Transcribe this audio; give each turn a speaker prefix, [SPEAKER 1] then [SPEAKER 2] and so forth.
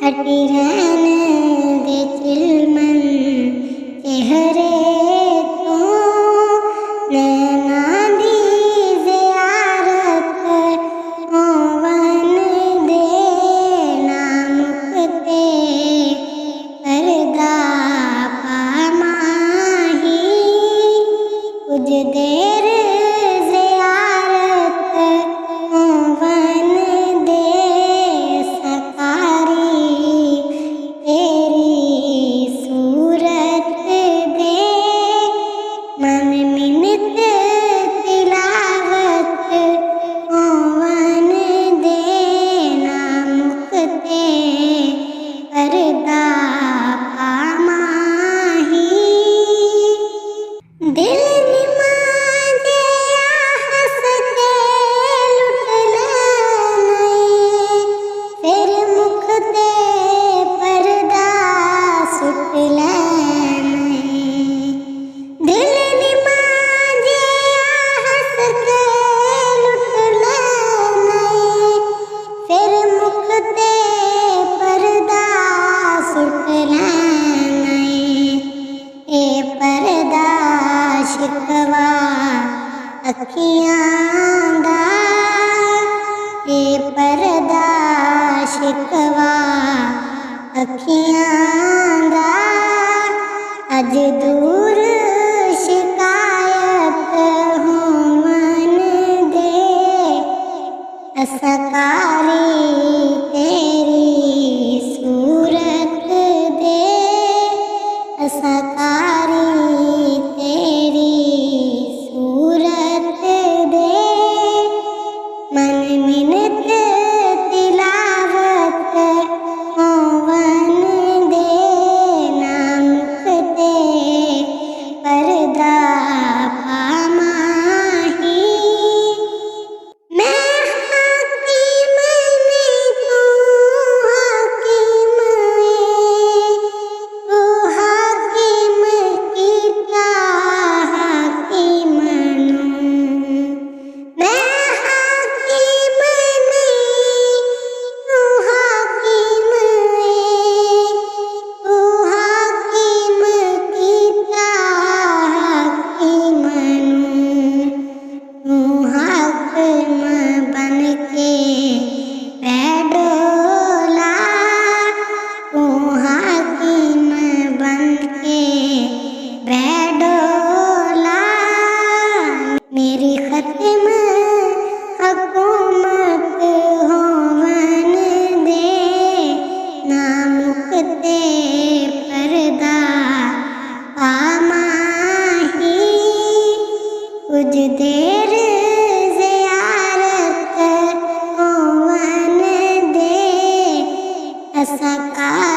[SPEAKER 1] हटी रहने दे चिलमन चेहरे तो नैना दी ज़ियारत होवन दे नामुकते पर्दा पामाही कुछ देर ज़ियारत होवन दे सकारी तेरी सूरत दे मन मिन्नत तिलावत होवन दे नामुकते पर्दा पामाही दिल निमाजे हंस के लुटले फिर मुखते पर्दा सुटले दिल निमाजे हंस के लुटले फिर मुखते पर्दा सुटले ए पर्दा शिकवा अखियां दा ए पर्दा शिकवा अखियां दा अज दूर शिकायत होवन दे असकारी तेरी सूरत दे असकारी तेरी सूरत दे मन मिन्नत तिलावत होवन दे नामुकते पर्दा पामाही मैं हाकिम नहीं तू हाकिम तू हाकिम कीता हाकिम मैं हाकिम नहीं तू हाकिम तू हाकिम कीता हाकिम तू हाकिम बन के बैठोला तू हाकिम बन के बैठोला मेरी खत्म हुकूमत होवन दे नामुकते पर्दा पामाही कुछ देर ज़ियारत होवन दे असकारी